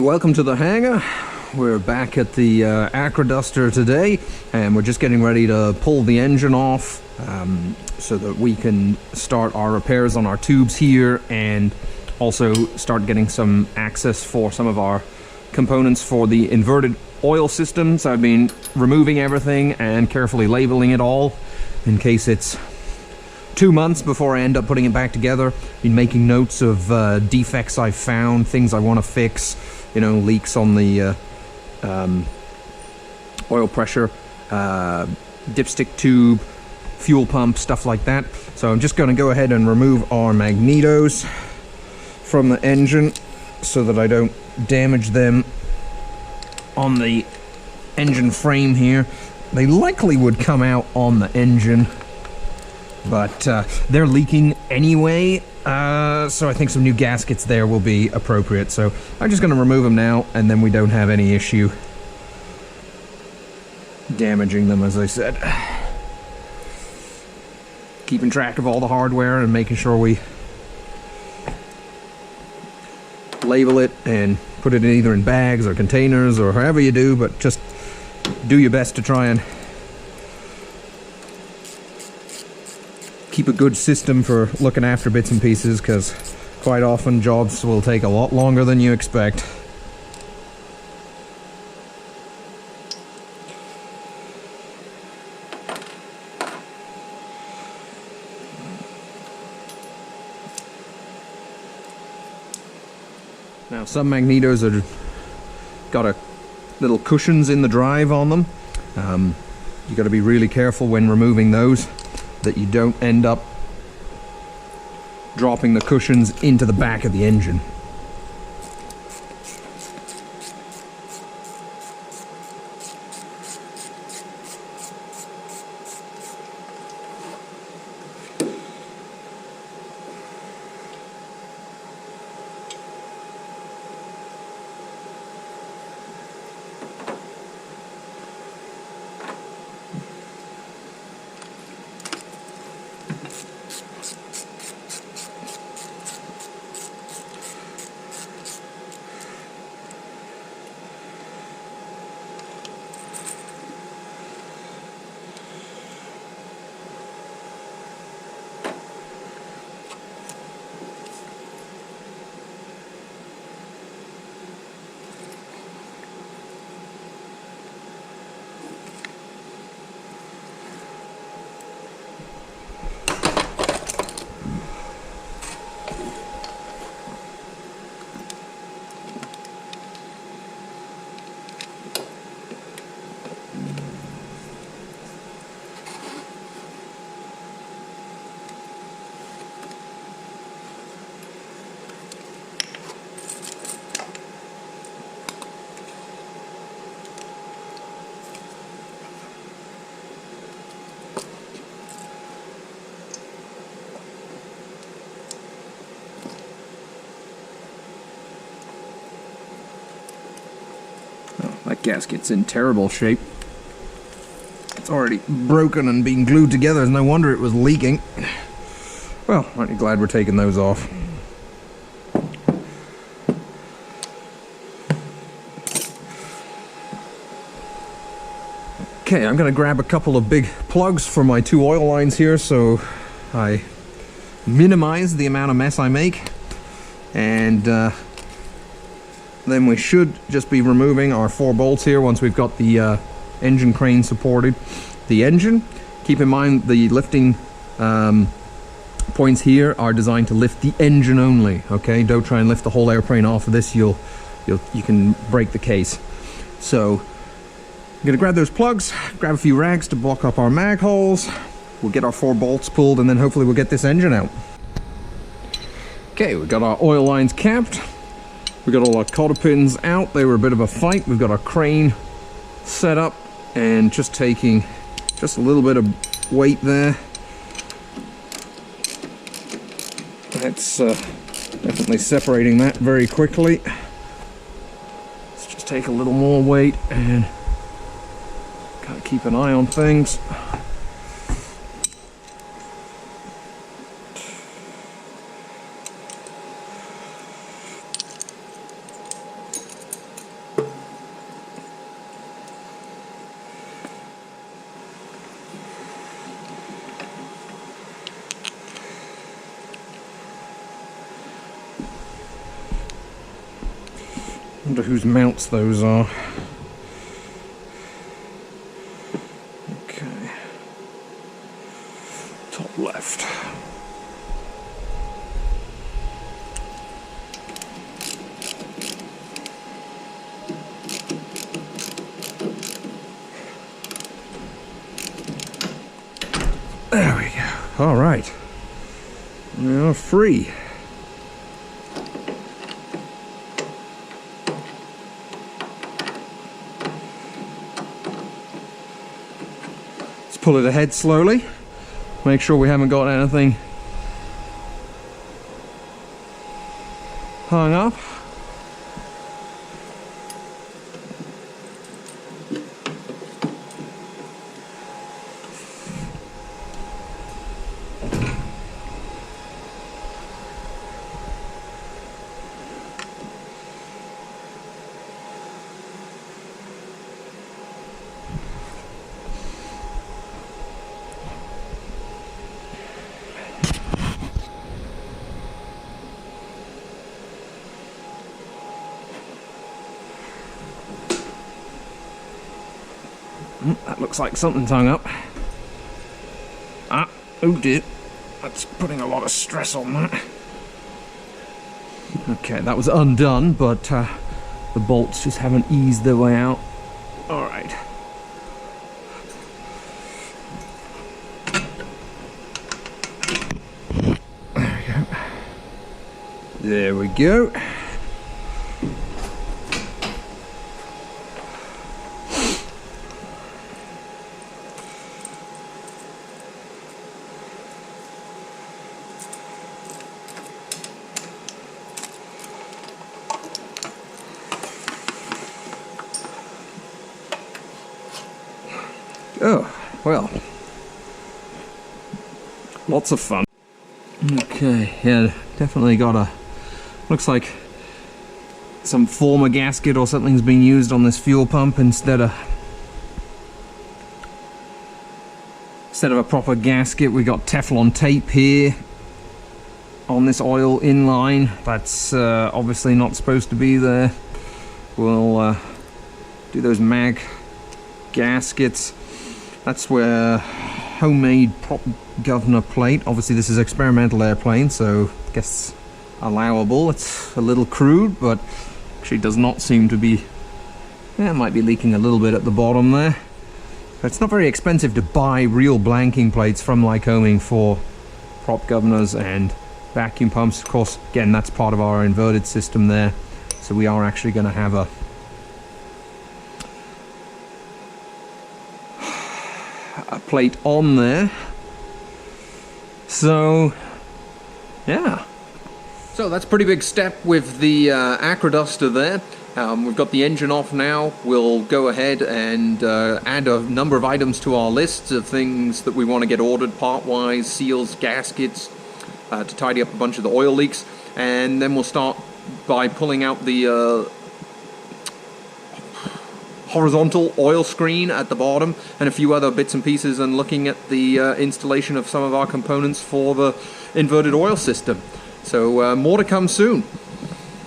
Welcome to the hangar. We're back at the Acroduster today, and we're just getting ready to pull the engine off so that we can start our repairs on our tubes here and also start getting some access for some of our components for the inverted oil systems. I've been removing everything and carefully labeling it all in case it's 2 months before I end up putting it back together. Been making notes of defects I've found, things I want to fix, you know, leaks on the oil pressure, dipstick tube, fuel pump, stuff like that. So I'm just going to go ahead and remove our magnetos from the engine so that I don't damage them on the engine frame here. They likely would come out on the engine, but they're leaking anyway, so I think some new gaskets there will be appropriate. So I'm just going to remove them now, and then we don't have any issue damaging them, as I said. Keeping track of all the hardware and making sure we label it and put it either in bags or containers or however you do, but just do your best to try and keep a good system for looking after bits and pieces, because quite often jobs will take a lot longer than you expect. Now some magnetos are got a little cushions in the drive on them. You got to be really careful when removing those that you don't end up dropping the cushions into the back of the engine. That gasket's in terrible shape. It's already broken and being glued together. There's no wonder it was leaking. Well, aren't you glad we're taking those off? Okay, I'm going to grab a couple of big plugs for my 2 oil lines here so I minimize the amount of mess I make. And then we should just be removing our 4 bolts here once we've got the engine crane supported. The engine, keep in mind the lifting points here are designed to lift the engine only, okay? Don't try and lift the whole airplane off of this, you can break the case. So I'm gonna grab those plugs, grab a few rags to block up our mag holes. We'll get our 4 bolts pulled, and then hopefully we'll get this engine out. Okay, we've got our oil lines capped. We got all our cotter pins out. They were a bit of a fight. We've got our crane set up and just taking just a little bit of weight there. That's definitely separating that very quickly. Let's just take a little more weight and gotta keep an eye on things. Wonder whose mounts those are. Okay. Top left. There we go. All right. We are free. Let's pull it ahead slowly. Make sure we haven't got anything hung up. That looks like something's hung up. Ah, oh dear. That's putting a lot of stress on that. Okay, that was undone, but the bolts just haven't eased their way out. Alright. There we go. Oh, well, lots of fun. Okay, yeah, definitely got a, looks like some former gasket or something's been used on this fuel pump instead of a proper gasket. We got Teflon tape here on this oil inline. That's obviously not supposed to be there. We'll do those mag gaskets. That's where homemade prop governor plate. Obviously this is experimental airplane, so I guess allowable. It's a little crude, but actually does not seem to be, yeah, it might be leaking a little bit at the bottom there. But it's not very expensive to buy real blanking plates from Lycoming for prop governors and vacuum pumps. Of course, again, that's part of our inverted system there. So we are actually going to have a plate on there. So yeah, so that's a pretty big step with the Acroduster there. We've got the engine off now. We'll go ahead and add a number of items to our list of things that we want to get ordered part-wise, seals, gaskets, to tidy up a bunch of the oil leaks, and then we'll start by pulling out the horizontal oil screen at the bottom and a few other bits and pieces, and looking at the installation of some of our components for the inverted oil system. So more to come soon.